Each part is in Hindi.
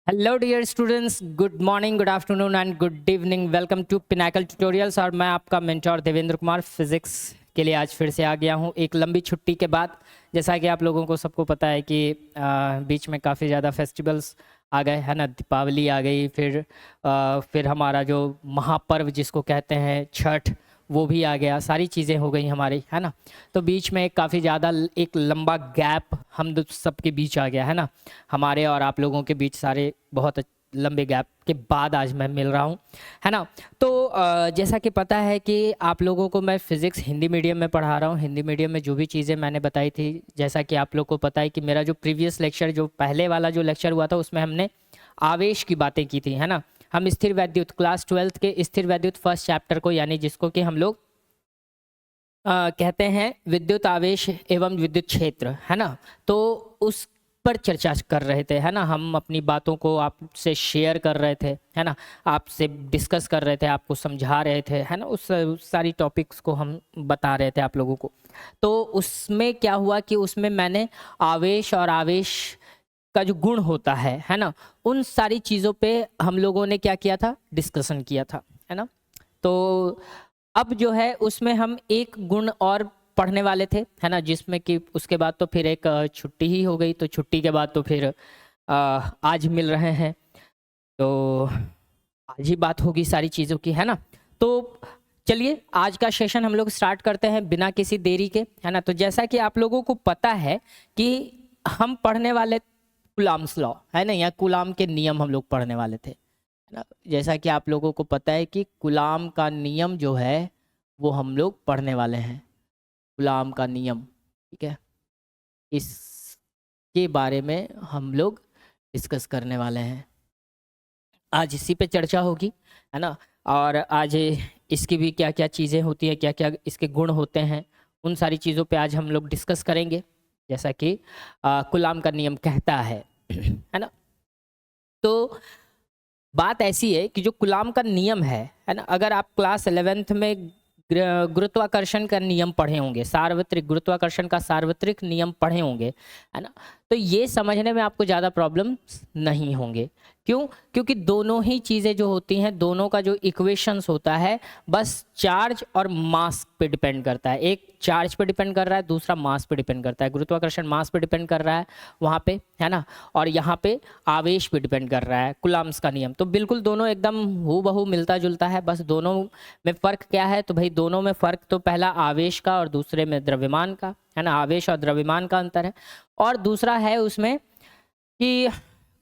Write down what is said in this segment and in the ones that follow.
Hello dear students, good morning, good afternoon and good evening. Welcome to Pinnacle Tutorials. और मैं आपका मेंटोर देवेंद्र कुमार फिज़िक्स के लिए आज फिर से आ गया हूँ एक लंबी छुट्टी के बाद। जैसा कि आप लोगों को सबको पता है कि बीच में काफ़ी ज़्यादा फेस्टिवल्स आ गए है ना। दीपावली आ गई, फिर हमारा जो महापर्व जिसको कहते हैं छठ, वो भी आ गया। सारी चीज़ें हो गई हमारी, है ना। तो बीच में काफ़ी ज़्यादा एक लंबा गैप हम सबके बीच आ गया, है ना। हमारे और आप लोगों के बीच सारे बहुत लंबे गैप के बाद आज मैं मिल रहा हूँ, है ना। तो जैसा कि पता है कि आप लोगों को मैं फ़िज़िक्स हिंदी मीडियम में पढ़ा रहा हूँ। हिंदी मीडियम में जो भी चीज़ें मैंने बताई थी, जैसा कि आप लोग को पता है कि मेरा जो प्रीवियस लेक्चर, जो पहले वाला जो लेक्चर हुआ था, उसमें हमने आवेश की बातें की थी, है ना। हम स्थिर वैद्युत क्लास 12th के स्थिर वैद्युत फर्स्ट चैप्टर को, यानी जिसको कि हम लोग कहते हैं विद्युत आवेश एवं विद्युत क्षेत्र, है ना। तो उस पर चर्चा कर रहे थे, है ना। हम अपनी बातों को आपसे शेयर कर रहे थे, है ना। आपसे डिस्कस कर रहे थे, आपको समझा रहे थे, है ना। उस सारी टॉपिक्स को हम बता रहे थे आप लोगों को। तो उसमें क्या हुआ कि उसमें मैंने आवेश और आवेश का जो गुण होता है ना, उन सारी चीज़ों पे हम लोगों ने क्या किया था, डिस्कशन किया था, है ना। तो अब जो है उसमें हम एक गुण और पढ़ने वाले थे, है ना, जिसमें कि उसके बाद तो फिर एक छुट्टी ही हो गई। तो छुट्टी के बाद तो फिर आज मिल रहे हैं, तो आज ही बात होगी सारी चीज़ों की, है ना। तो चलिए आज का सेशन हम लोग स्टार्ट करते हैं बिना किसी देरी के, है ना। तो जैसा कि आप लोगों को पता है कि हम पढ़ने वाले कुलाम्स लॉ, है ना, या कुलाम के नियम हम लोग पढ़ने वाले थे, है ना। जैसा कि आप लोगों को पता है कि कुलाम का नियम जो है वो हम लोग पढ़ने वाले हैं। कुलाम का नियम, ठीक है, इसके बारे में हम लोग डिस्कस करने वाले हैं। आज इसी पे चर्चा होगी, है ना। और आज इसकी भी क्या क्या चीज़ें होती हैं, क्या क्या इसके गुण होते हैं, उन सारी चीज़ों पे आज हम लोग डिस्कस करेंगे, जैसा कि कुलाम का नियम कहता है ना। तो बात ऐसी है कि जो कुलाम का नियम है ना, अगर आप क्लास 11th में गुरुत्वाकर्षण का नियम पढ़े होंगे, सार्वत्रिक गुरुत्वाकर्षण का सार्वत्रिक नियम पढ़े होंगे, है ना, तो ये समझने में आपको ज़्यादा प्रॉब्लम्स नहीं होंगे। क्यों? क्योंकि दोनों ही चीज़ें जो होती हैं, दोनों का जो इक्वेशंस होता है, बस चार्ज और मास पे डिपेंड करता है। एक चार्ज पे डिपेंड कर रहा है, दूसरा मास पे डिपेंड करता है। गुरुत्वाकर्षण मास पे डिपेंड कर रहा है वहाँ पे, है ना, और यहाँ पे आवेश पे डिपेंड कर रहा है कुलाम्स का नियम। तो बिल्कुल दोनों एकदम हूबहू मिलता जुलता है। बस दोनों में फ़र्क क्या है, तो भाई दोनों में फ़र्क तो पहला आवेश का और दूसरे में द्रव्यमान का, है ना। आवेश और द्रव्यमान का अंतर है। और दूसरा है उसमें कि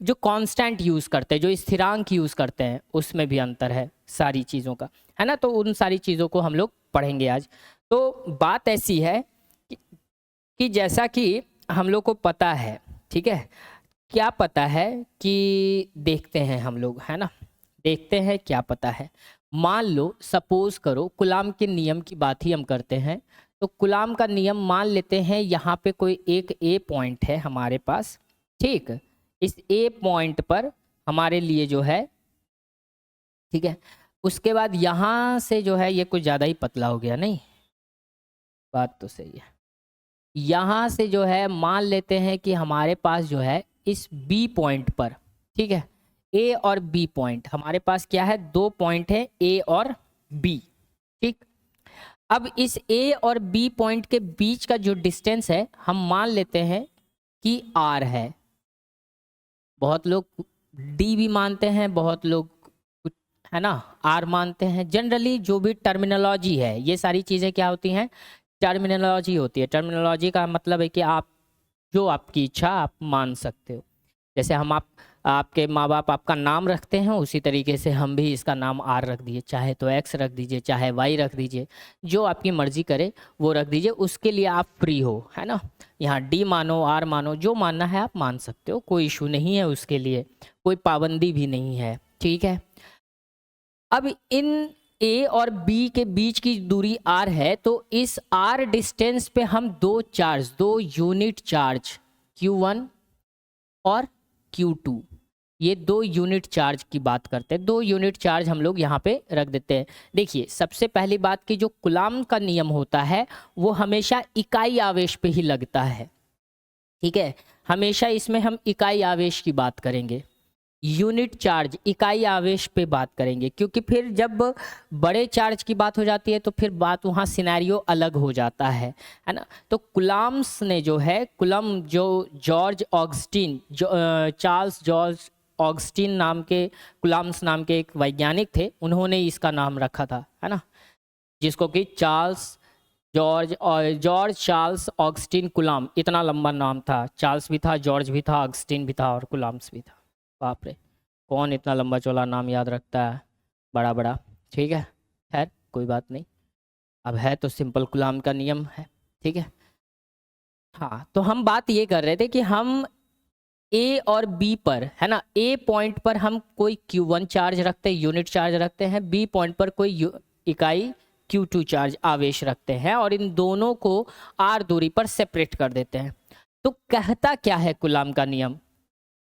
जो कांस्टेंट यूज़ करते हैं, जो स्थिरांक यूज़ करते हैं, उसमें भी अंतर है सारी चीज़ों का, है ना। तो उन सारी चीज़ों को हम लोग पढ़ेंगे आज। तो बात ऐसी है कि जैसा कि हम लोग को पता है, ठीक है, क्या पता है कि देखते हैं हम लोग, है ना, देखते हैं क्या पता है। मान लो, सपोज करो, कुलाम के नियम की बात ही हम करते हैं। तो कुलाम का नियम मान लेते हैं, यहाँ पे कोई एक ए पॉइंट है हमारे पास, ठीक। इस ए पॉइंट पर हमारे लिए जो है, ठीक है, उसके बाद यहाँ से जो है, ये कुछ ज़्यादा ही पतला हो गया, नहीं, बात तो सही है। यहाँ से जो है मान लेते हैं कि हमारे पास जो है इस बी पॉइंट पर, ठीक है, ए और बी पॉइंट हमारे पास क्या है, दो पॉइंट है ए और बी, ठीक। अब इस ए और बी पॉइंट के बीच का जो डिस्टेंस है, हम मान लेते हैं कि आर है। बहुत लोग डी भी मानते हैं, बहुत लोग है ना आर मानते हैं। जनरली जो भी टर्मिनोलॉजी है, ये सारी चीज़ें क्या होती हैं, टर्मिनोलॉजी होती है। टर्मिनोलॉजी का मतलब है कि आप जो आपकी इच्छा आप मान सकते हो। जैसे हम आपके माँ बाप आपका नाम रखते हैं, उसी तरीके से हम भी इसका नाम आर रख दीजिए, चाहे तो एक्स रख दीजिए, चाहे वाई रख दीजिए, जो आपकी मर्जी करे वो रख दीजिए। उसके लिए आप फ्री हो, है ना। यहाँ डी मानो, आर मानो, जो मानना है आप मान सकते हो, कोई इशू नहीं है, उसके लिए कोई पाबंदी भी नहीं है, ठीक है। अब इन ए और बी के बीच की दूरी आर है, तो इस आर डिस्टेंस पे हम दो यूनिट चार्ज Q1 और Q2, ये दो यूनिट चार्ज की बात करते हैं। दो यूनिट चार्ज हम लोग यहाँ पे रख देते हैं। देखिए, सबसे पहली बात कि जो कुलाम का नियम होता है वो हमेशा इकाई आवेश पे ही लगता है, ठीक है। हमेशा इसमें हम इकाई आवेश की बात करेंगे। यूनिट चार्ज, इकाई आवेश पे बात करेंगे, क्योंकि फिर जब बड़े चार्ज की बात हो जाती है तो फिर बात वहाँ सिनेरियो अलग हो जाता है ना। तो कुलाम्स ने जो है, कुलम जो George Augustine, Charles George Augustine नाम के, कुलाम्स नाम के एक वैज्ञानिक थे, उन्होंने इसका नाम रखा था, है ना, जिसको कि जॉर्ज चार्ल्स ऑगस्टीन कुलाम, इतना लंबा नाम था, चार्ल्स भी था, जॉर्ज भी था, ऑगस्टीन भी था और कुलाम्स भी था। बाप रे, कौन इतना लंबा चौड़ा नाम याद रखता है, बड़ा बड़ा। ठीक है, खैर कोई बात नहीं, अब है तो सिंपल कुलाम का नियम है। ठीक है, हाँ, तो हम बात ये कर रहे थे कि हम ए और बी पर, है ना, ए पॉइंट पर हम कोई Q1 चार्ज रखते हैं, यूनिट चार्ज रखते हैं, बी पॉइंट पर कोई इकाई Q2 चार्ज आवेश रखते हैं, और इन दोनों को r दूरी पर सेपरेट कर देते हैं। तो कहता क्या है कुलाम का नियम,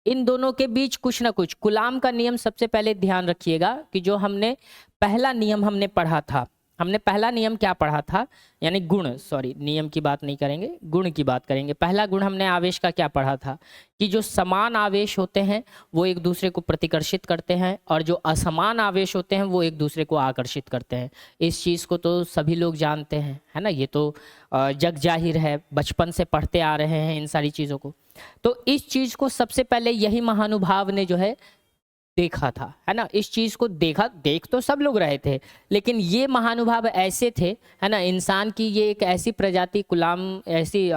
इन दोनों के बीच कुछ ना कुछ, कुलाम का नियम सबसे पहले ध्यान रखिएगा कि जो हमने पहला नियम हमने पढ़ा था, हमने पहला नियम क्या पढ़ा था, यानी गुण, सॉरी नियम की बात नहीं करेंगे, गुण की बात करेंगे। पहला गुण हमने आवेश का क्या पढ़ा था कि जो समान आवेश होते हैं वो एक दूसरे को प्रतिकर्षित करते हैं, और जो असमान आवेश होते हैं वो एक दूसरे को आकर्षित करते हैं। इस चीज़ को तो सभी लोग जानते हैं, है ना, ये तो जग जाहिर है, बचपन से पढ़ते आ रहे हैं इन सारी चीज़ों को। तो इस चीज़ को सबसे पहले यही महानुभाव ने जो है देखा था, है ना, इस चीज़ को देख तो सब लोग रहे थे, लेकिन ये महानुभाव ऐसे थे, है ना, इंसान की ये एक ऐसी प्रजाति, कुलाम ऐसी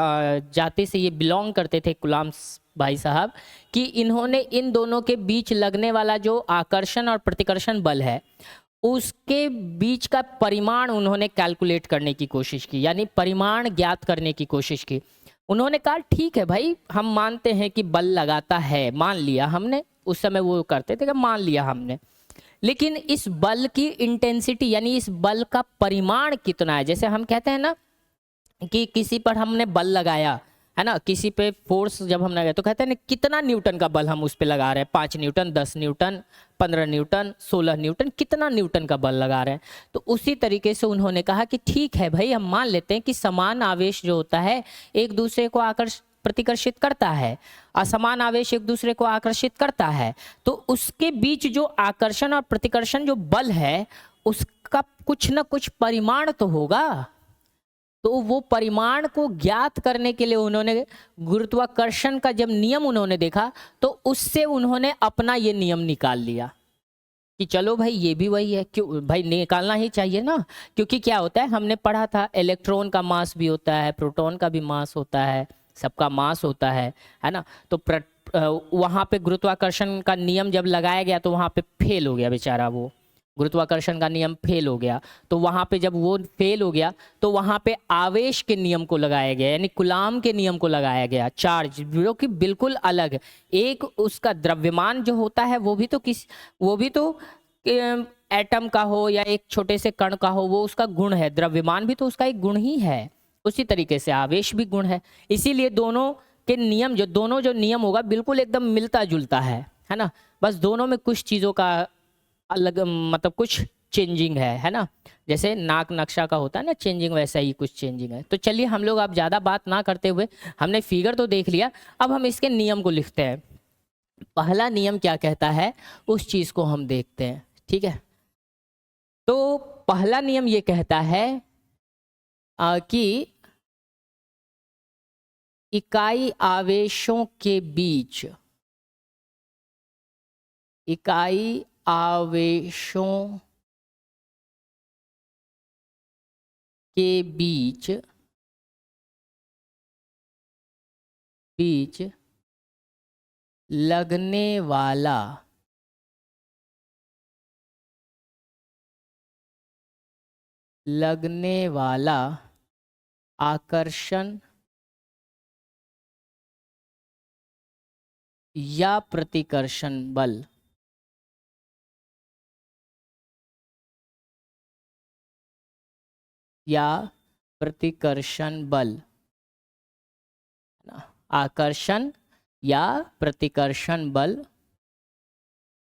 जाति से ये बिलोंग करते थे कुलाम भाई साहब, कि इन्होंने इन दोनों के बीच लगने वाला जो आकर्षण और प्रतिकर्षण बल है उसके बीच का परिमाण उन्होंने कैलकुलेट करने की कोशिश की, यानी परिमाण ज्ञात करने की कोशिश की। उन्होंने कहा ठीक है भाई, हम मानते हैं कि बल लगाता है, मान लिया हमने, उस समय वो करते थे कि मान लिया हमने, लेकिन इस बल की इंटेंसिटी यानी इस बल का परिमाण कितना है। जैसे हम कहते हैं ना कि किसी पर हमने बल लगाया, है ना, किसी पे फोर्स जब हम लगाए तो कहते हैं ना कितना न्यूटन का बल हम उस पे लगा रहे हैं, 5 न्यूटन, 10 न्यूटन, 15 न्यूटन, 16 न्यूटन, कितना न्यूटन का बल लगा रहे हैं। तो उसी तरीके से उन्होंने कहा कि ठीक है भाई, हम मान लेते हैं कि समान आवेश जो होता है एक दूसरे को प्रतिकर्षित करता है, असमान आवेश एक दूसरे को आकर्षित करता है, तो उसके बीच जो आकर्षण और प्रतिकर्षण जो बल है उसका कुछ ना कुछ परिमाण तो होगा। तो वो परिमाण को ज्ञात करने के लिए उन्होंने गुरुत्वाकर्षण का जब नियम उन्होंने देखा तो उससे उन्होंने अपना ये नियम निकाल लिया कि चलो भाई ये भी वही है, क्यों भाई निकालना ही चाहिए ना, क्योंकि क्या होता है हमने पढ़ा था इलेक्ट्रॉन का मास भी होता है, प्रोटॉन का भी मास होता है, सबका मास होता है ना। तो वहाँ पे गुरुत्वाकर्षण का नियम जब लगाया गया तो वहाँ पे फेल हो गया बेचारा, वो गुरुत्वाकर्षण का नियम फेल हो गया। तो वहाँ पे जब वो फेल हो गया तो वहाँ पे आवेश के नियम को लगाया गया, यानी कुलाम के नियम को लगाया गया, चार्ज जो कि बिल्कुल अलग, एक उसका द्रव्यमान जो होता है वो भी तो एटम का हो या एक छोटे से कण का हो, वो उसका गुण है, द्रव्यमान भी तो उसका एक गुण ही है, उसी तरीके से आवेश भी गुण है। इसीलिए दोनों के नियम जो नियम होगा बिल्कुल एकदम मिलता जुलता है ना, बस दोनों में कुछ चीज़ों का अलग, मतलब कुछ चेंजिंग है ना, जैसे नाक नक्शा का होता है ना चेंजिंग, वैसा ही कुछ चेंजिंग है। तो चलिए हम लोग अब ज़्यादा बात ना करते हुए, हमने फिगर तो देख लिया, अब हम इसके नियम को लिखते हैं। पहला नियम क्या कहता है उस चीज़ को हम देखते हैं, ठीक है। तो पहला नियम ये कहता है कि इकाई आवेशों के बीच, इकाई आवेशों के बीच लगने वाला आकर्षण या प्रतिकर्षण बल आकर्षण या प्रतिकर्षण बल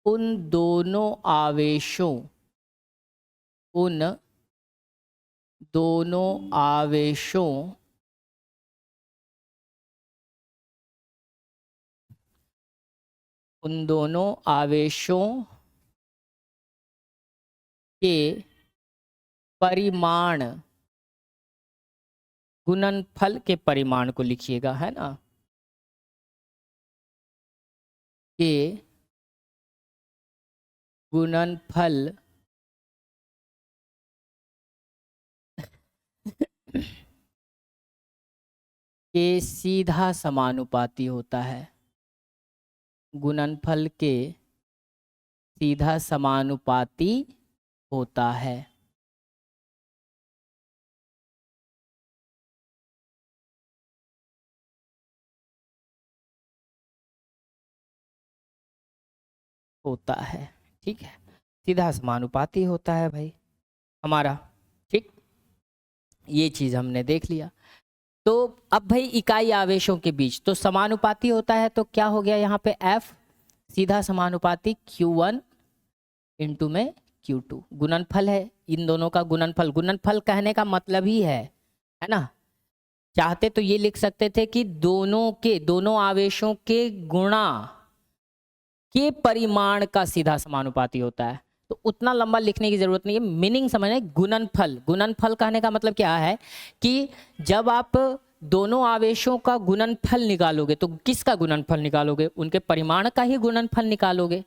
उन दोनों आवेशों उन दोनों आवेशों के परिमाण, गुणनफल के परिमाण को लिखिएगा, है ना, के गुणनफल के सीधा समानुपाती होता है। गुणनफल के सीधा समानुपाती होता है। होता है, ठीक है, सीधा समानुपाती होता है भाई हमारा, ठीक। ये चीज हमने देख लिया। तो अब भाई इकाई आवेशों के बीच तो समानुपाती होता है, तो क्या हो गया यहाँ पे F सीधा समानुपाती Q1 इंटू में Q2, गुणनफल है इन दोनों का गुणनफल। गुणनफल कहने का मतलब ही है ना, चाहते तो ये लिख सकते थे कि दोनों आवेशों के गुणा के परिमाण का सीधा समानुपाती होता है, तो उतना लंबा लिखने की जरूरत नहीं है, मीनिंग समझने। गुणनफल, गुणनफल कहने का मतलब क्या है कि जब आप दोनों आवेशों का गुणनफल निकालोगे तो किसका गुणनफल निकालोगे, उनके परिमाण का ही गुणनफल निकालोगे,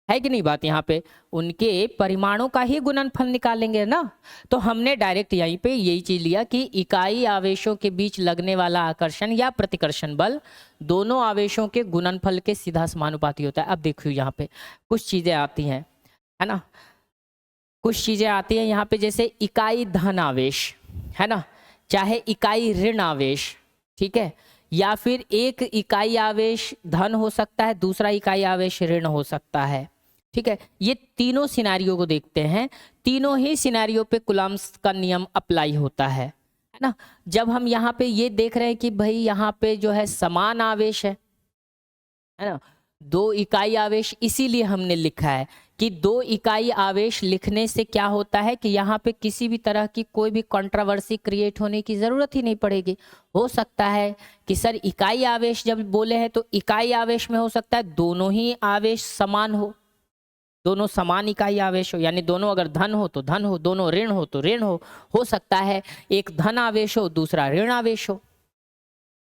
है कि नहीं बात। यहाँ पे उनके परिमाणों का ही गुणनफल निकालेंगे ना। तो हमने डायरेक्ट यहीं पे यही चीज लिया कि इकाई आवेशों के बीच लगने वाला आकर्षण या प्रतिकर्षण बल दोनों आवेशों के गुणनफल के सीधा समानुपाती होता है। अब देखिए यहाँ पे कुछ चीजें आती हैं, है ना, कुछ चीजें आती हैं यहाँ पे, जैसे इकाई धन आवेश, है ना, चाहे इकाई ऋण आवेश, ठीक है, या फिर एक इकाई आवेश धन हो सकता है, दूसरा इकाई आवेश ऋण हो सकता है, ठीक है। ये तीनों सिनेरियो को देखते हैं, तीनों ही सिनेरियो पे कूलम्ब्स का नियम अप्लाई होता है ना। जब हम यहाँ पे ये देख रहे हैं कि भाई यहाँ पे जो है समान आवेश है ना, दो इकाई आवेश, इसीलिए हमने लिखा है कि दो इकाई आवेश लिखने से क्या होता है कि यहाँ पे किसी भी तरह की कोई भी कंट्रोवर्सी क्रिएट होने की जरूरत ही नहीं पड़ेगी। हो सकता है कि सर इकाई आवेश जब बोले हैं तो इकाई आवेश में हो सकता है दोनों ही आवेश समान हो, दोनों समान इकाई आवेश हो, यानी दोनों अगर धन हो तो धन हो, दोनों ऋण हो तो ऋण हो सकता है एक धन आवेश हो दूसरा ऋण आवेश हो।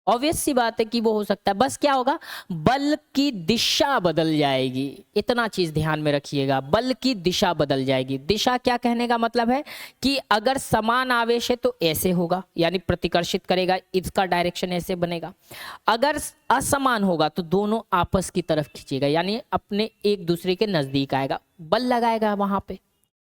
ऑब्वियस सी बात है कि वो हो सकता है, बस क्या होगा, बल की दिशा बदल जाएगी। इतना चीज ध्यान में रखिएगा, बल की दिशा बदल जाएगी। दिशा क्या कहने का मतलब है कि अगर समान आवेश है तो ऐसे होगा, यानी प्रतिकर्षित करेगा, इसका डायरेक्शन ऐसे बनेगा। अगर असमान होगा तो दोनों आपस की तरफ खींचेगा, यानी अपने एक दूसरे के नजदीक आएगा, बल लगाएगा वहां पे,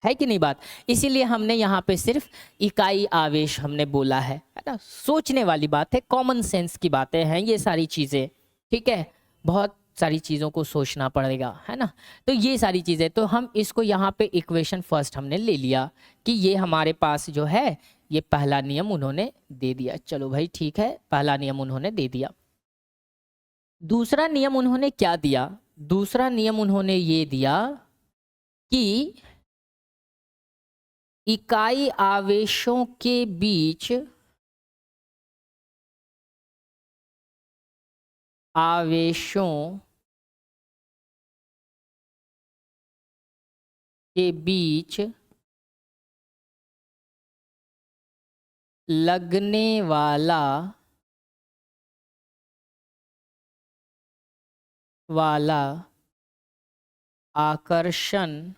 है कि नहीं बात। इसीलिए हमने यहाँ पे सिर्फ इकाई आवेश हमने बोला है ना। सोचने वाली बात है, कॉमन सेंस की बातें हैं ये सारी चीजें, ठीक है, बहुत सारी चीजों को सोचना पड़ेगा, है ना। तो ये सारी चीजें, तो हम इसको यहाँ पे इक्वेशन फर्स्ट हमने ले लिया कि ये हमारे पास जो है ये पहला नियम उन्होंने दे दिया। चलो भाई ठीक है, पहला नियम उन्होंने दे दिया। दूसरा नियम उन्होंने क्या दिया, दूसरा नियम उन्होंने ये दिया कि इकाई आवेशों के बीच आवेशों के बीच लगने वाला आकर्षण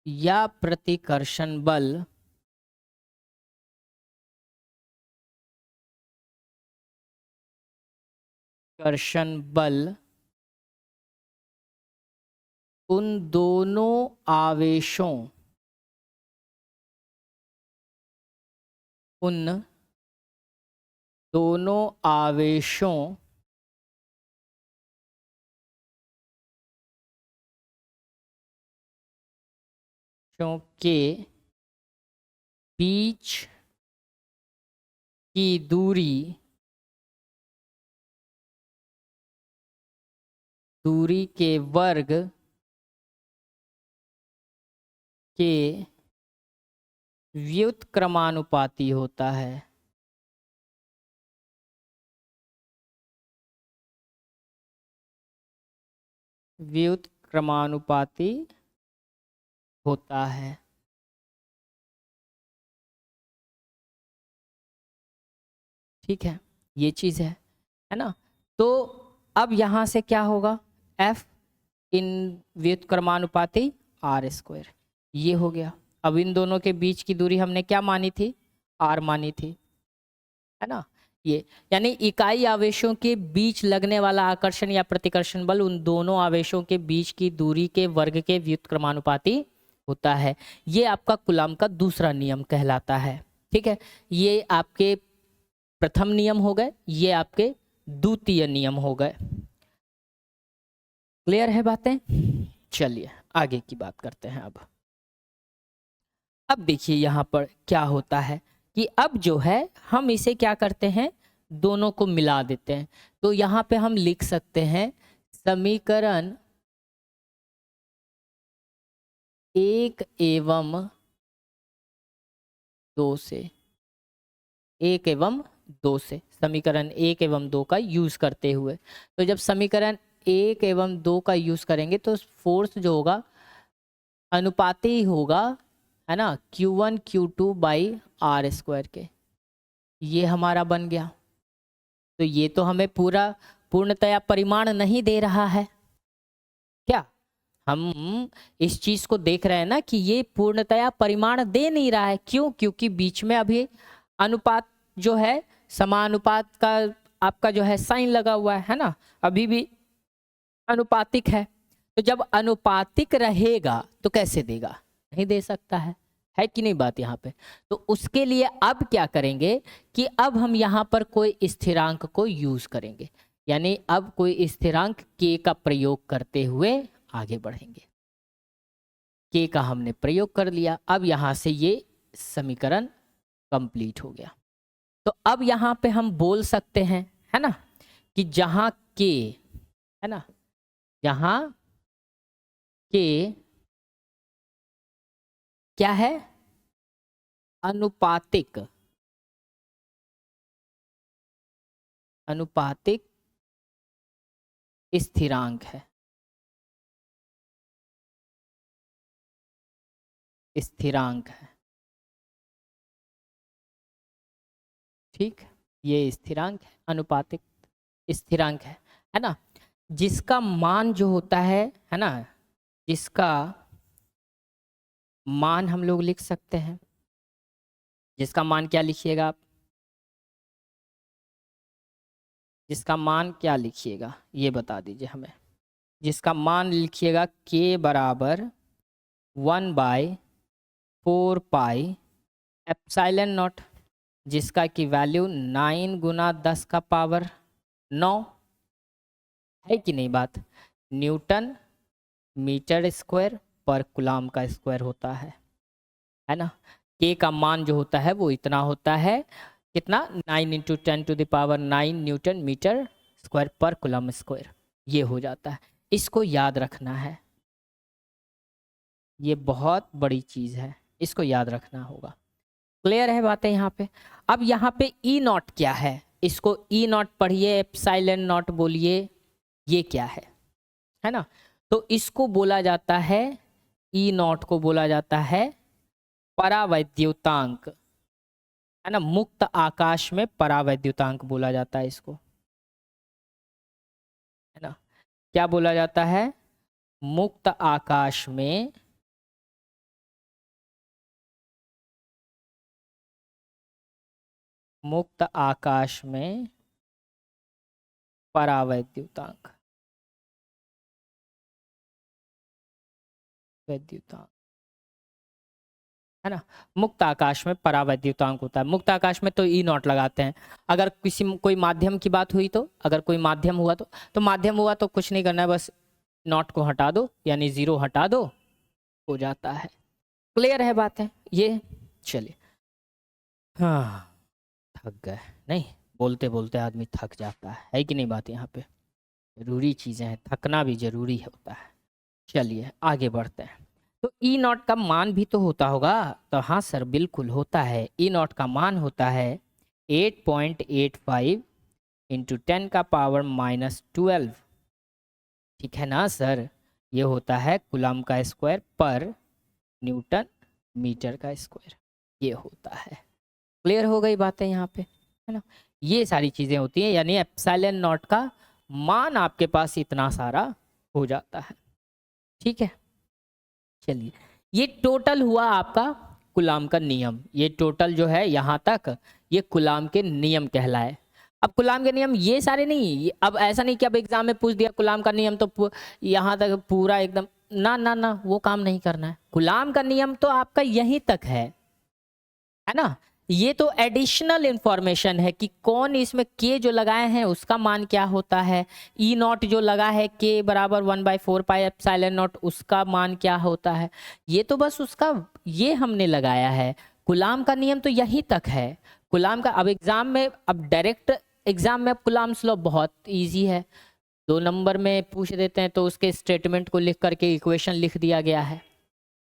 या प्रतिकर्षण बल कर्षण बल उन दोनों आवेशों उन दोनों आवेशों के बीच की दूरी के वर्ग के व्युत्क्रमानुपाती होता है। व्युत्क्रमानुपाती होता है। ठीक है, ये चीज़ है ना। तो अब यहाँ से क्या होगा, F इन व्युत्क्रमानुपाती आर स्क्वायर, ये हो गया। अब इन दोनों के बीच की दूरी हमने क्या मानी थी, R मानी थी, है ना। ये यानी इकाई आवेशों के बीच लगने वाला आकर्षण या प्रतिकर्षण बल उन दोनों आवेशों के बीच की दूरी के वर्ग के व्युत्क्रमानुपाती होता है। ये आपका कूलॉम का दूसरा नियम कहलाता है। ठीक है, ये आपके प्रथम नियम हो गए, ये आपके द्वितीय नियम हो गए। क्लियर है बातें। चलिए आगे की बात करते हैं। अब देखिए यहाँ पर क्या होता है कि अब जो है हम इसे क्या करते हैं, दोनों को मिला देते हैं। तो यहाँ पे हम लिख सकते हैं समीकरण 1 एवं 2 से, 1 एवं 2 से, समीकरण 1 एवं 2 का यूज करते हुए। तो जब समीकरण 1 एवं 2 का यूज करेंगे तो फोर्स जो होगा अनुपाती होगा, है ना, Q1 Q2 by are square के। ये हमारा बन गया। तो ये तो हमें पूरा पूर्णतया परिमाण नहीं दे रहा है क्या, हम इस चीज को देख रहे हैं ना कि ये पूर्णतया परिमाण दे नहीं रहा है। क्यों, क्योंकि बीच में अभी अनुपात जो है, समानुपात का आपका जो है साइन लगा हुआ है ना, अभी भी अनुपातिक है। तो जब अनुपातिक रहेगा तो कैसे देगा, नहीं दे सकता है कि नहीं बात यहाँ पे। तो उसके लिए अब क्या करेंगे कि अब हम यहाँ पर कोई स्थिरांक को यूज करेंगे, यानी अब कोई स्थिरांक k का प्रयोग करते हुए आगे बढ़ेंगे। k का हमने प्रयोग कर लिया। अब यहाँ से ये समीकरण कंप्लीट हो गया। तो अब यहाँ पे हम बोल सकते हैं, है ना, कि जहाँ k, है ना, जहाँ k क्या है, अनुपातिक, अनुपातिक स्थिरांक है, स्थिरांक है। ठीक, ये स्थिरांक है, अनुपातिक स्थिरांक है ना, जिसका मान जो होता है ना, जिसका मान हम लोग लिख सकते हैं। जिसका मान क्या लिखिएगा आप, जिसका मान क्या लिखिएगा ये बता दीजिए हमें। जिसका मान लिखिएगा k बराबर 1/4 पाई एप्सिलॉन नॉट, जिसका की वैल्यू 9 गुना 10 का पावर 9 है कि नहीं बात, न्यूटन मीटर स्क्वायर पर कूलॉम का स्क्वायर होता है ना। k का मान जो होता है वो इतना होता है, कितना, 9 × 10⁹ न्यूटन मीटर स्क्वायर पर कूलॉम स्क्वायर, ये हो जाता है। इसको याद रखना है, ये बहुत बड़ी चीज है, इसको याद रखना होगा। क्लियर है बातें यहाँ पे। अब यहाँ पे ई नॉट क्या है, इसको ई नॉट पढ़िए, एप्सिलॉन नॉट बोलिए, ये क्या है ना। तो इसको बोला जाता है, ई नॉट को बोला जाता है परावैद्युतांक, है ना, मुक्त आकाश में परावैद्युतांक बोला जाता है इसको, है ना। क्या बोला जाता है, मुक्त आकाश में मुक्त आकाश में परावैद्युतांक, वैद्युतांक, है ना। मुक्त आकाश में परावैद्युतांक होता है। मुक्त आकाश में तो ई नॉट लगाते हैं। अगर किसी कोई माध्यम की बात हुई तो, अगर कोई माध्यम हुआ तो माध्यम हुआ तो कुछ नहीं करना है, बस नॉट को हटा दो, यानी 0 हटा दो, हो जाता है। क्लियर है बात है ये। चलिए, हाँ, थक गए नहीं, बोलते बोलते आदमी थक जाता है कि नहीं बात यहाँ पे। जरूरी चीज़ें हैं, थकना भी जरूरी होता है। चलिए आगे बढ़ते हैं। तो ई नॉट का मान भी तो होता होगा, तो हाँ सर बिल्कुल होता है। ई नॉट का मान होता है 8.85 × 10⁻12, ठीक है ना सर, ये होता है कूलम्ब का स्क्वायर पर न्यूटन मीटर का स्क्वायर, ये होता है। क्लियर हो गई बातें यहाँ पे, है ना। ये सारी चीज़ें होती हैं, यानी एप्सिलॉन नॉट का मान आपके पास इतना सारा हो जाता है। ठीक है, चलिए ये टोटल हुआ आपका कूलम्ब का नियम। ये टोटल जो है यहाँ तक ये कूलम्ब के नियम कहलाए। अब कूलम्ब के नियम ये सारे नहीं, अब ऐसा नहीं कि अब एग्जाम में पूछ दिया कूलम्ब का नियम तो यहाँ तक पूरा एकदम ना ना ना, वो काम नहीं करना है। कूलम्ब का नियम तो आपका यहीं तक है ना। ये तो एडिशनल इंफॉर्मेशन है कि कौन इसमें के जो लगाए हैं उसका मान क्या होता है, ई नॉट जो लगा है के बराबर 1/4 पाई एप्सिलॉन नॉट उसका मान क्या होता है, ये तो बस उसका ये हमने लगाया है। कूलम्ब का नियम तो यहीं तक है। कूलम्ब का अब एग्जाम में, अब डायरेक्ट एग्जाम में कूलम्ब्स लॉ बहुत ईजी है, 2 नंबर में पूछ देते हैं तो उसके स्टेटमेंट को लिख करके इक्वेशन लिख दिया गया है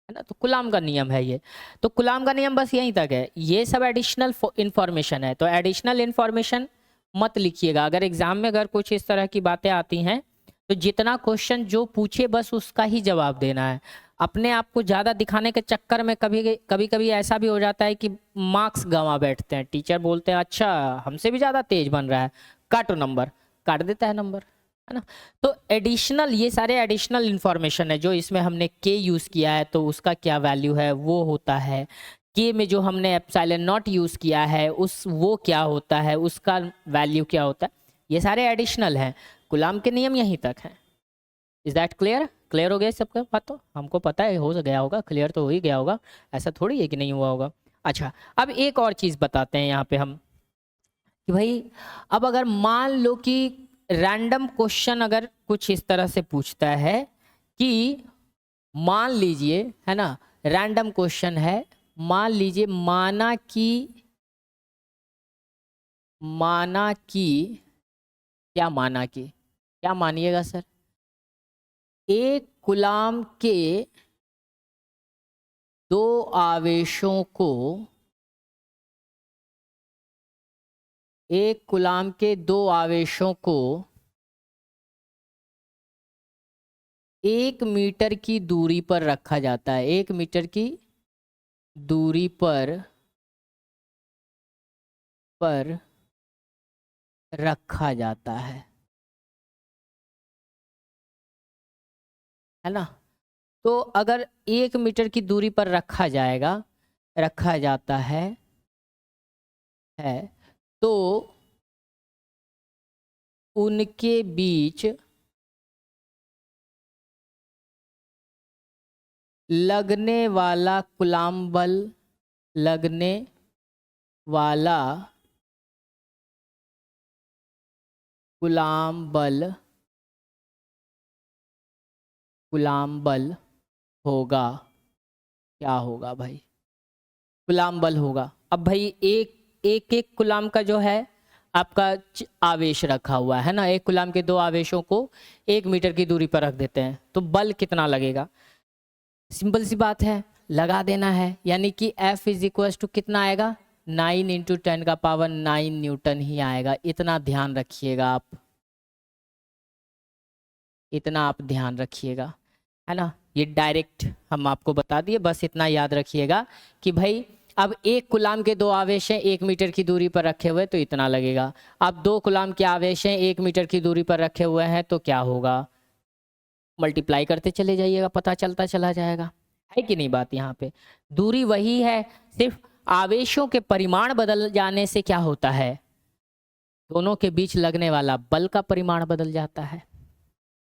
ना। तो कूलम्ब का नियम है ये, तो कूलम्ब का नियम बस यहीं तक है। ये सब एडिशनल इंफॉर्मेशन है, तो एडिशनल इंफॉर्मेशन मत लिखिएगा। अगर एग्जाम में अगर कुछ इस तरह की बातें आती हैं तो जितना क्वेश्चन जो पूछे बस उसका ही जवाब देना है। अपने आप को ज़्यादा दिखाने के चक्कर में कभी ऐसा भी हो जाता है कि मार्क्स गंवा बैठते हैं। टीचर बोलते हैं अच्छा हमसे भी ज़्यादा तेज बन रहा है, काटो नंबर, काट देता है नंबर, है ना। तो एडिशनल, ये सारे एडिशनल इंफॉर्मेशन है जो इसमें हमने के यूज़ किया है तो उसका क्या वैल्यू है वो होता है। के में जो हमने एप्सिलॉन नॉट यूज़ किया है वो क्या होता है, उसका वैल्यू क्या होता है, ये सारे एडिशनल हैं। कूलम्ब के नियम यहीं तक हैं। Is that clear? क्लियर हो गया सबका बात? तो हमको पता है हो गया होगा, क्लियर तो हो ही गया होगा, ऐसा थोड़ी है कि नहीं हुआ होगा। अच्छा, अब एक और चीज़ बताते हैं यहाँ पे हम कि भाई अब अगर मान लो कि रैंडम क्वेश्चन अगर कुछ इस तरह से पूछता है कि मान लीजिए, है ना, रैंडम क्वेश्चन है, मान लीजिए माना कि क्या मानिएगा सर, एक कूलम्ब के दो आवेशों को, एक कूलम्ब के दो आवेशों को 1 मीटर की दूरी पर रखा जाता है। 1 मीटर की दूरी पर रखा जाता है ना। तो अगर 1 मीटर की दूरी पर रखा जाता है तो उनके बीच लगने वाला कूलम्ब बल, लगने वाला कूलम्ब बल होगा, क्या होगा भाई, कूलम्ब बल होगा। अब भाई एक कूलम्ब का जो है आपका आवेश रखा हुआ है ना, एक कूलम्ब के दो आवेशों को 1 मीटर की दूरी पर रख देते हैं तो बल कितना लगेगा, सिंपल सी बात है, लगा देना है। यानी कि F इज इक्वल टू कितना आएगा, 9 × 10⁹ न्यूटन ही आएगा। इतना ध्यान रखिएगा आप, इतना आप ध्यान रखिएगा, है ना। ये डायरेक्ट हम आपको बता दिए, बस इतना याद रखिएगा कि भाई अब एक कूलम्ब के दो आवेश हैं 1 मीटर की दूरी पर रखे हुए तो इतना लगेगा। अब 2 कूलम्ब के आवेश हैं 1 मीटर की दूरी पर रखे हुए हैं तो क्या होगा, मल्टीप्लाई करते चले जाइएगा, पता चलता चला जाएगा, है कि नहीं बात। यहाँ पे दूरी वही है, सिर्फ आवेशों के परिमाण बदल जाने से क्या होता है, दोनों के बीच लगने वाला बल का परिमाण बदल जाता है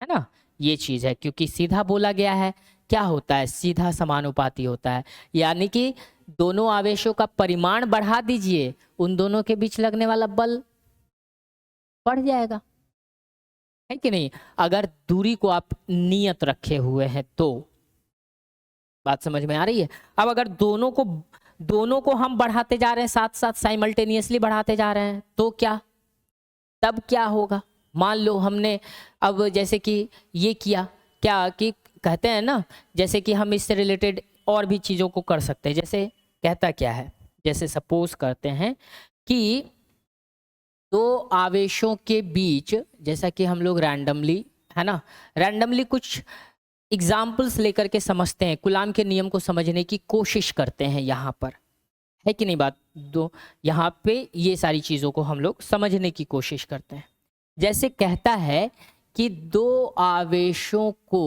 ना। ये चीज़ है, क्योंकि सीधा बोला गया है, क्या होता है, सीधा समानुपाती होता है। यानी कि दोनों आवेशों का परिमाण बढ़ा दीजिए, उन दोनों के बीच लगने वाला बल बढ़ जाएगा, है कि नहीं। अगर दूरी को आप नियत रखे हुए हैं तो बात समझ में आ रही है। अब अगर दोनों को हम बढ़ाते जा रहे हैं, साथ साथ साइमल्टेनियसली बढ़ाते जा रहे हैं तो क्या, तब क्या होगा। मान लो हमने अब जैसे कि ये किया, क्या कि कहते हैं ना, जैसे कि हम इससे रिलेटेड और भी चीज़ों को कर सकते हैं। जैसे कहता क्या है, जैसे सपोज करते हैं कि दो आवेशों के बीच, जैसा कि हम लोग रैंडमली है ना, रैंडमली कुछ एग्जाम्पल्स लेकर के समझते हैं, कूलाम के नियम को समझने की कोशिश करते हैं यहाँ पर, है कि नहीं बात। दो यहाँ पे ये सारी चीज़ों को हम लोग समझने की कोशिश करते हैं। जैसे कहता है कि दो आवेशों को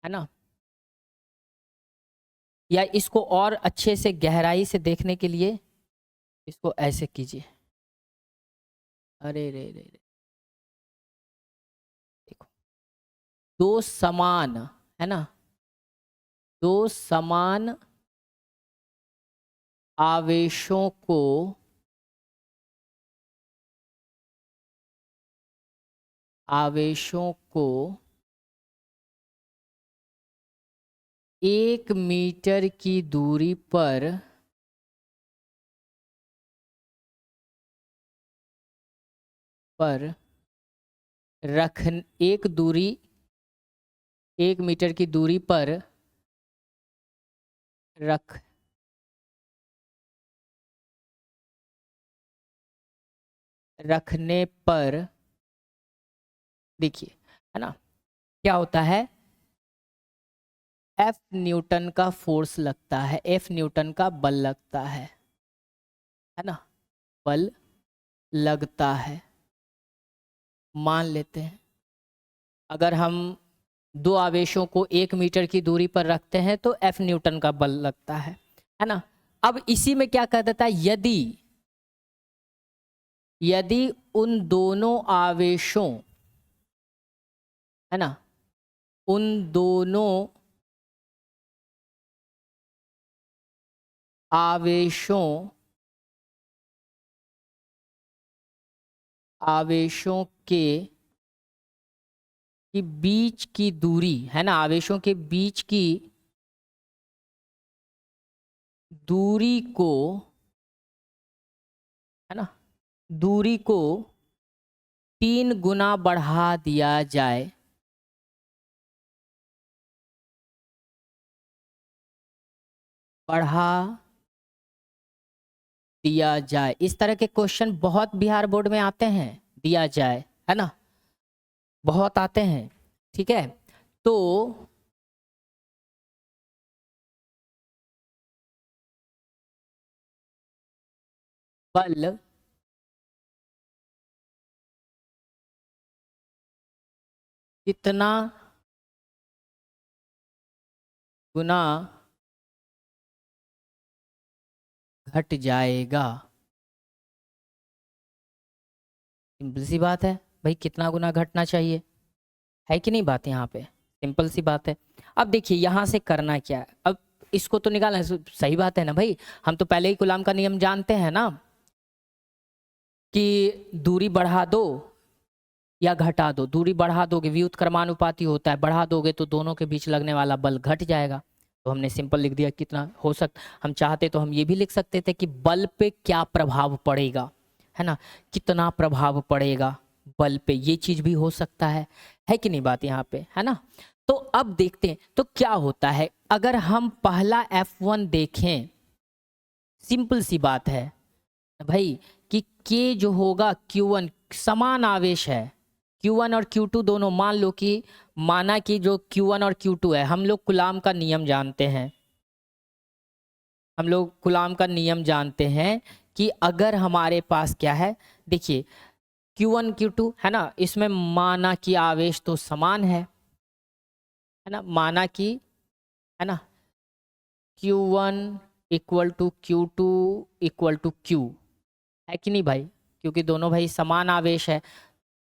है ना, या इसको और अच्छे से गहराई से देखने के लिए इसको ऐसे कीजिए, अरे रे रे रे, देखो, दो समान, है ना, दो समान आवेशों को आवेशों को 1 मीटर की दूरी पर रख 1 मीटर की दूरी पर रखने पर देखिए, है ना, क्या होता है, F न्यूटन का फोर्स लगता है, F न्यूटन का बल लगता है ना, बल लगता है। मान लेते हैं अगर हम दो आवेशों को 1 मीटर की दूरी पर रखते हैं तो F न्यूटन का बल लगता है ना। अब इसी में क्या कह देता है, यदि उन दोनों आवेशों, है ना, उन दोनों आवेशों की बीच की दूरी, है ना, आवेशों के बीच की दूरी को, है ना, दूरी को 3 गुना बढ़ा दिया जाए, इस तरह के क्वेश्चन बहुत बिहार बोर्ड में आते हैं, दिया जाए, है ना, बहुत आते हैं, ठीक है। तो बल कितना गुना घट जाएगा, सिंपल सी बात है भाई, कितना गुना घटना चाहिए, है कि नहीं बात, यहाँ पे सिंपल सी बात है। अब देखिए यहाँ से करना क्या है, अब इसको तो निकालना है, सही बात है ना भाई, हम तो पहले ही कूलाम का नियम जानते हैं ना, कि दूरी बढ़ा दो या घटा दो, दूरी बढ़ा दोगे व्युत्क्रमानुपाती होता है, बढ़ा दोगे तो दोनों के बीच लगने वाला बल घट जाएगा। तो हमने सिंपल लिख दिया, कितना हो सकता, हम चाहते तो हम ये भी लिख सकते थे कि बल पे क्या प्रभाव पड़ेगा, है ना, कितना प्रभाव पड़ेगा बल पे, ये चीज भी हो सकता है कि नहीं बात यहाँ पे, है ना। तो अब देखते हैं तो क्या होता है, अगर हम पहला F1 देखें, सिंपल सी बात है भाई कि K जो होगा Q1, समान आवेश है, Q1 और Q2 दोनों, मान लो कि माना कि जो Q1 और Q2 है, हम लोग कूलाम का नियम जानते हैं, कि अगर हमारे पास क्या है, देखिए Q1 Q2, है ना, इसमें माना कि आवेश तो समान है ना, माना कि, है ना, Q1 equal to Q2 equal to Q, है कि नहीं भाई, क्योंकि दोनों भाई समान आवेश है,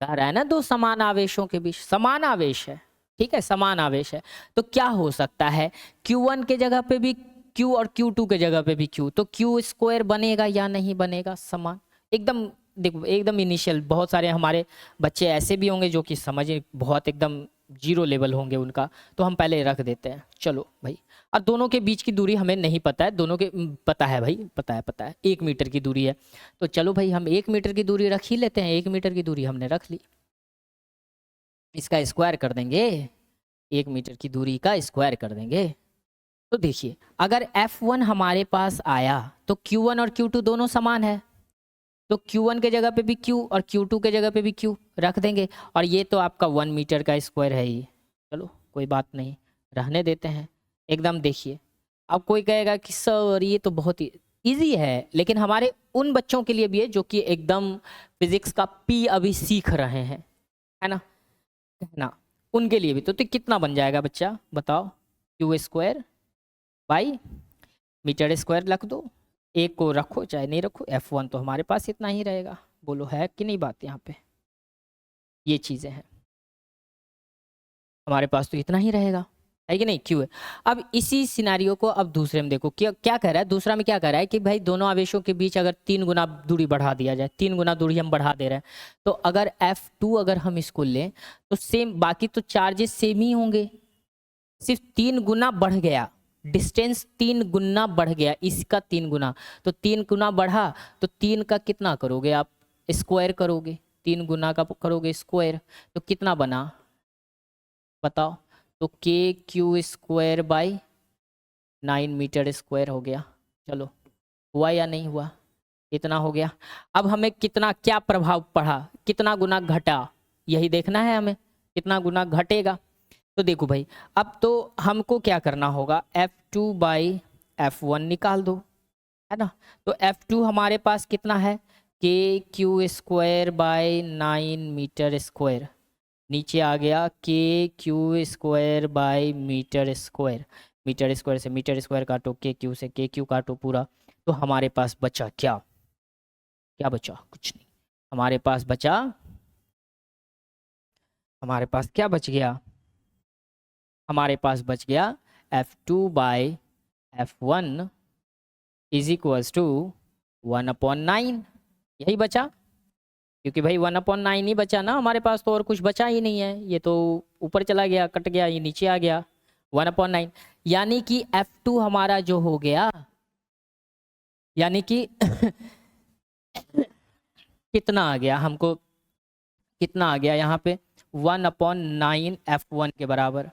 कह रहा है ना, दो समान आवेशों के बीच समान आवेश है, ठीक है, समान आवेश है, तो क्या हो सकता है, Q1 के जगह पे भी Q और Q2 के जगह पे भी Q, तो Q स्क्वायर बनेगा या नहीं बनेगा, समान एकदम। देखो एकदम इनिशियल, बहुत सारे हमारे बच्चे ऐसे भी होंगे जो कि समझ बहुत एकदम जीरो लेवल होंगे उनका, तो हम पहले रख देते हैं, चलो भाई। अब दोनों के बीच की दूरी हमें नहीं पता है, दोनों के पता है भाई, पता है 1 मीटर की दूरी है, तो चलो भाई हम 1 मीटर की दूरी रख ही लेते हैं, 1 मीटर की दूरी हमने रख ली, इसका स्क्वायर कर देंगे, 1 मीटर की दूरी का स्क्वायर कर देंगे, तो देखिए अगर F1 हमारे पास आया तो Q1 और Q2 दोनों समान है, तो Q1 के जगह पे भी Q और Q2 के जगह पे भी Q रख देंगे। और ये तो आपका 1 मीटर का स्क्वायर है ही, चलो कोई बात नहीं, रहने देते हैं एकदम। देखिए अब कोई कहेगा कि सर ये तो बहुत ही ईजी है, लेकिन हमारे उन बच्चों के लिए भी है जो कि एकदम फिजिक्स का पी अभी सीख रहे हैं, है ना, उनके लिए भी तो कितना बन जाएगा बच्चा बताओ? Q² बाई मीटर स्क्वायर रख दो, एक को रखो चाहे नहीं रखो, F1 तो हमारे पास इतना ही रहेगा। बोलो है कि नहीं बात यहाँ पे? ये चीज़ें हैं, हमारे पास तो इतना ही रहेगा, है कि नहीं? क्यों है? अब इसी सिनारियो को अब दूसरे में देखो, क्या क्या कह रहा है दूसरा में, क्या कह रहा है कि भाई दोनों आवेशों के बीच अगर 3 गुना दूरी बढ़ा दिया जाए, 3 गुना दूरी हम बढ़ा दे रहे हैं, तो अगर F2 अगर हम इसको लें तो सेम, बाकी तो चार्जेस सेम ही होंगे, सिर्फ 3 गुना बढ़ गया, डिस्टेंस 3 गुना बढ़ गया, इसका 3 गुना, तो 3 गुना बढ़ा तो 3 का कितना करोगे आप? स्क्वायर करोगे, 3 गुना का करोगे स्क्वायर, तो कितना बना बताओ? तो KQ² बाई 9 मीटर स्क्वायर हो गया। चलो हुआ या नहीं हुआ? इतना हो गया। अब हमें कितना क्या प्रभाव पड़ा, कितना गुना घटा, यही देखना है हमें, कितना गुना घटेगा। तो देखो भाई अब तो हमको क्या करना होगा, F2 बाई F1 निकाल दो, है ना। तो F2 हमारे पास कितना है, KQ² बाई 9 मीटर स्क्वायर, नीचे आ गया KQ² by metre square, metre square से मीटर स्क्वायर काटो, KQ से KQ काटो पूरा, तो हमारे पास बचा क्या? क्या बचा? कुछ नहीं, हमारे पास बचा, हमारे पास क्या बच गया? हमारे पास बच गया F2 by F1 is equals to 1/9, यही बचा, क्योंकि भाई 1/9 ही बचा ना हमारे पास, तो और कुछ बचा ही नहीं है, ये तो ऊपर चला गया, कट गया, ये नीचे आ गया 1/9, यानी कि F2 हमारा जो हो गया, यानी कि कितना आ गया हमको, कितना आ गया यहाँ पे 1/9 F1 के बराबर,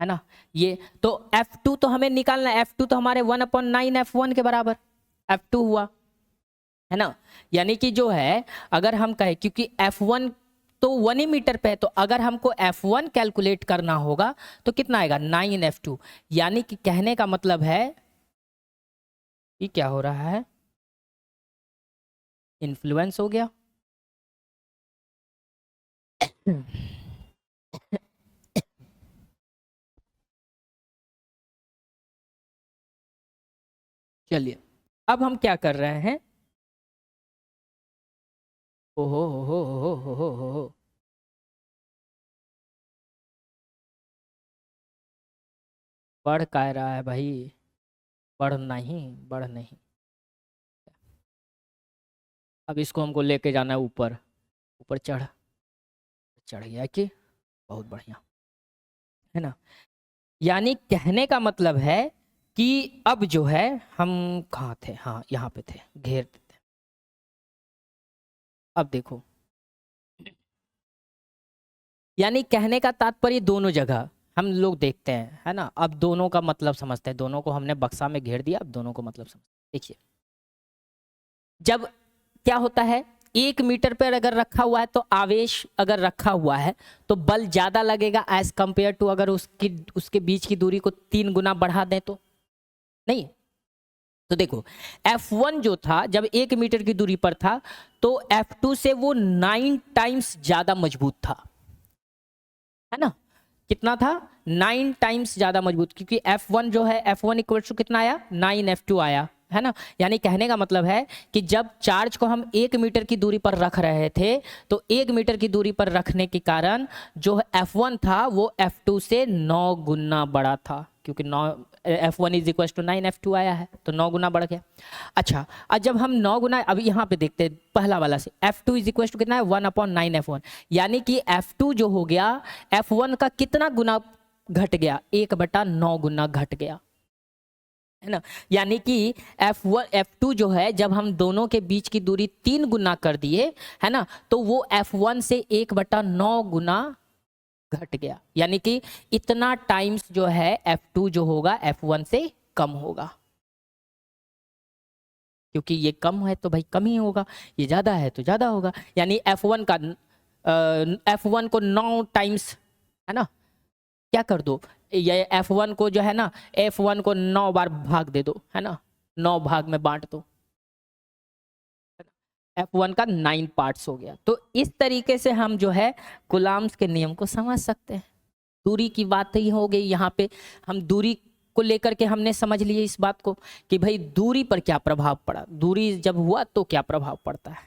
है ना। ये तो F2 तो हमें निकालना है, F2 तो हमारे 1/9 F1 के बराबर F2 हुआ, है ना। यानी कि जो है अगर हम कहें, क्योंकि F1 तो 1 ही मीटर पे है, तो अगर हमको F1 कैलकुलेट करना होगा तो कितना आएगा 9F2, यानी कि कहने का मतलब है कि क्या हो रहा है, इन्फ्लुएंस हो गया। चलिए अब हम क्या कर रहे हैं, ओहो हो हो, बढ़ क्या रहा है भाई? बढ़ नहीं, बढ़ नहीं, अब इसको हमको लेके जाना है ऊपर, ऊपर चढ़, चढ़ गया कि बहुत बढ़िया, है ना। यानी कहने का मतलब है कि अब जो है हम कहाँ थे, हाँ यहाँ पे थे, घेर देते हैं। अब देखो, यानी कहने का तात्पर्य दोनों जगह हम लोग देखते हैं, है ना। अब दोनों का मतलब समझते हैं, दोनों को हमने बक्सा में घेर दिया, अब दोनों को मतलब समझते हैं। देखिए जब क्या होता है, 1 मीटर पर अगर रखा हुआ है तो आवेश अगर रखा हुआ है तो बल ज्यादा लगेगा एज कंपेयर टू अगर उसके बीच की दूरी को 3 गुना बढ़ा दें तो नहीं। तो देखो F1 जो था जब 1 मीटर की दूरी पर था तो F2 से वो 9 टाइम्स ज्यादा मजबूत था, है ना। कितना था? 9 टाइम्स ज्यादा मजबूत, क्योंकि F1 जो है F1 इक्वल टू कितना आया, 9F2 आया, है ना। यानी कहने का मतलब है कि जब चार्ज को हम 1 मीटर की दूरी पर रख रहे थे तो 1 मीटर की दूरी पर रखने के कारण जो F1 था वो F2 से 9 गुना बड़ा था, क्योंकि 9 F1 is equal to 9F2 आया है तो 9 गुना बढ़ गया। अच्छा अब जब हम 9 गुना, अभी यहाँ पे देखते हैं पहला वाला से, F2 इज इक्वल टू कितना है 1/9 F1, यानी कि F2 जो हो गया F1 का कितना गुना घट गया, 1/9 गुना घट गया, है ना। यानी कि F1 F2 जो है जब हम दोनों के बीच की दूरी 3 गुना कर दिए, है ना, तो वो F1 से 1/9 गुना घट गया, यानी कि इतना टाइम्स जो है F2 जो होगा F1 से कम होगा, क्योंकि ये कम है तो भाई कम ही होगा, ये ज़्यादा है तो ज़्यादा होगा। यानी F1 का F1 को 9 टाइम्स, है ना, क्या कर दो, ये F1 को जो है ना, F1 को 9 बार भाग दे दो, है ना, 9 भाग में बांट दो, F1 का 9 पार्ट्स हो गया। तो इस तरीके से हम जो है कूलम्ब्स के नियम को समझ सकते हैं। दूरी की बात ही हो गई यहाँ पे, हम दूरी को लेकर के हमने समझ लिए इस बात को कि भाई दूरी पर क्या प्रभाव पड़ा, दूरी जब हुआ तो क्या प्रभाव पड़ता है,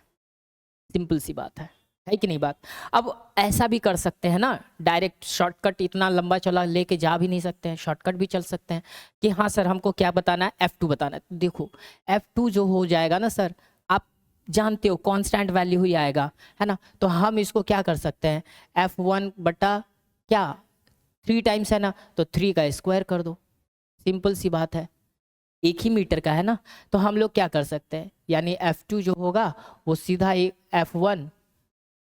सिंपल सी बात है कि नहीं बात। अब ऐसा भी कर सकते हैं ना, डायरेक्ट शॉर्टकट इतना लंबा चला लेके जा भी नहीं सकते हैं, शॉर्टकट भी चल सकते हैं कि हाँ सर हमको क्या बताना है, F2 बताना है। तो देखो F2 जो हो जाएगा ना सर, आप जानते हो कांस्टेंट वैल्यू ही आएगा, है ना, तो हम इसको क्या कर सकते हैं, F1 बटा क्या 3 टाइम्स है ना, तो 3 का स्क्वायर कर दो, सिंपल सी बात है, एक ही मीटर का है ना। तो हम लोग क्या कर सकते हैं, यानी F2 जो होगा वो सीधा F1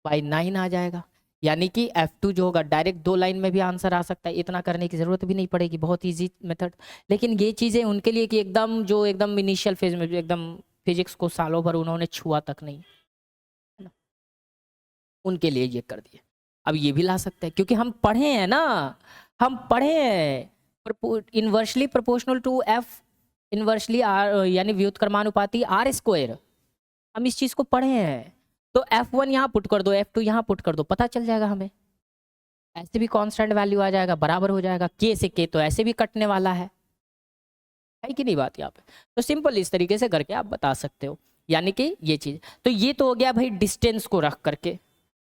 बाई 9 आ जाएगा। यानी कि F2 जो होगा डायरेक्ट 2 लाइन में भी आंसर आ सकता है, इतना करने की ज़रूरत भी नहीं पड़ेगी, बहुत इजी मेथड। लेकिन ये चीज़ें उनके लिए कि एकदम जो एकदम इनिशियल फेज में एकदम फिजिक्स को सालों भर उन्होंने छुआ तक नहीं, है ना, उनके लिए ये कर दिए। अब ये भी ला सकते हैं क्योंकि हम पढ़े हैं ना, हम पढ़े हैं inversely proportional to F inversely R, यानी व्युत्क्रमानुपाती R², हम इस चीज़ को पढ़े हैं। तो F1 यहाँ पुट कर दो, F2 यहाँ पुट कर दो, पता चल जाएगा हमें, ऐसे भी कांस्टेंट वैल्यू आ जाएगा, बराबर हो जाएगा, K से K तो ऐसे भी कटने वाला है कि नहीं बात यहाँ पे। तो सिंपल इस तरीके से करके आप बता सकते हो, यानी कि ये चीज़। तो ये तो हो गया भाई डिस्टेंस को रख करके,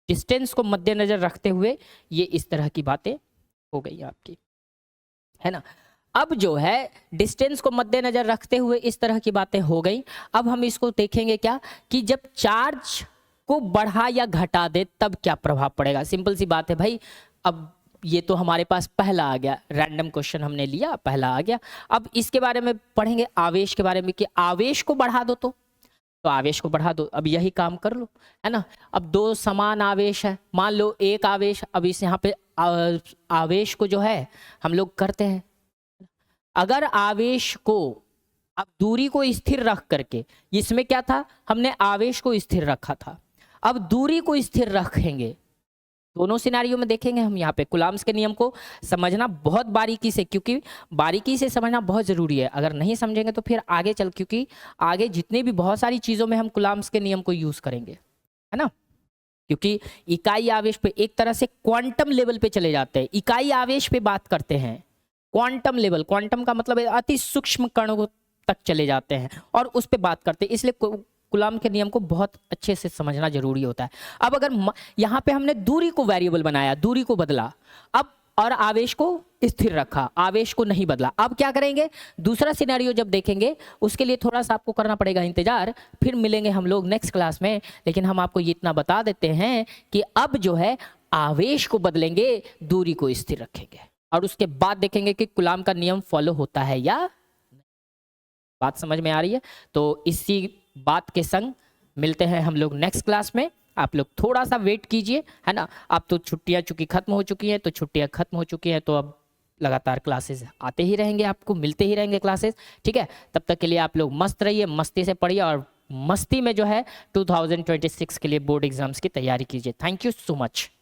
डिस्टेंस को मद्देनजर रखते हुए ये इस तरह की बातें हो गई आपकी, है ना। अब जो है डिस्टेंस को मद्देनजर रखते हुए इस तरह की बातें हो गई। अब हम इसको देखेंगे क्या कि जब चार्ज को बढ़ा या घटा दे तब क्या प्रभाव पड़ेगा। सिंपल सी बात है भाई, अब ये तो हमारे पास पहला आ गया, रैंडम क्वेश्चन हमने लिया, पहला आ गया। अब इसके बारे में पढ़ेंगे आवेश के बारे में कि आवेश को बढ़ा दो तो आवेश को बढ़ा दो, अब यही काम कर लो, है ना। अब दो समान आवेश है, मान लो एक आवेश, अब इस यहाँ पे आवेश को जो है हम लोग करते हैं, अगर आवेश को अब दूरी को स्थिर रख करके, इसमें क्या था हमने आवेश को स्थिर रखा था, अब दूरी को स्थिर रखेंगे, दोनों सिनारियों में देखेंगे हम। यहाँ पे कूलम्ब्स के नियम को समझना बहुत बारीकी से, क्योंकि बारीकी से समझना बहुत ज़रूरी है, अगर नहीं समझेंगे तो फिर आगे चल, क्योंकि आगे जितने भी बहुत सारी चीज़ों में हम कूलम्ब्स के नियम को यूज़ करेंगे, है ना। क्योंकि इकाई आवेश पे एक तरह से क्वांटम लेवल पे चले जाते हैं, इकाई आवेश पे बात करते हैं, क्वांटम लेवल, क्वांटम का मतलब अति सूक्ष्म कणों तक चले जाते हैं और उस पर बात करते हैं, इसलिए कूलम्ब के नियम को बहुत अच्छे से समझना जरूरी होता है। अब अगर यहाँ पे हमने दूरी को वेरिएबल बनाया, दूरी को बदला, अब और आवेश को स्थिर रखा, आवेश को नहीं बदला, अब क्या करेंगे, दूसरा सिनेरियो जब देखेंगे उसके लिए थोड़ा सा आपको करना पड़ेगा इंतजार, फिर मिलेंगे हम लोग नेक्स्ट क्लास में। लेकिन हम आपको ये इतना बता देते हैं कि अब जो है आवेश को बदलेंगे, दूरी को स्थिर रखेंगे, और उसके बाद देखेंगे कि कूलम्ब का नियम फॉलो होता है या। बात समझ में आ रही है? तो इसी बात के संग मिलते हैं हम लोग नेक्स्ट क्लास में। आप लोग थोड़ा सा वेट कीजिए, है ना। अब तो छुट्टियां चूंकि खत्म हो चुकी हैं, तो छुट्टियां खत्म हो चुकी हैं, तो अब लगातार क्लासेस आते ही रहेंगे, आपको मिलते ही रहेंगे क्लासेस, ठीक है। तब तक के लिए आप लोग मस्त रहिए, मस्ती से पढ़िए और मस्ती में जो है 2026 के लिए बोर्ड एग्जाम्स की तैयारी कीजिए। Thank you so much.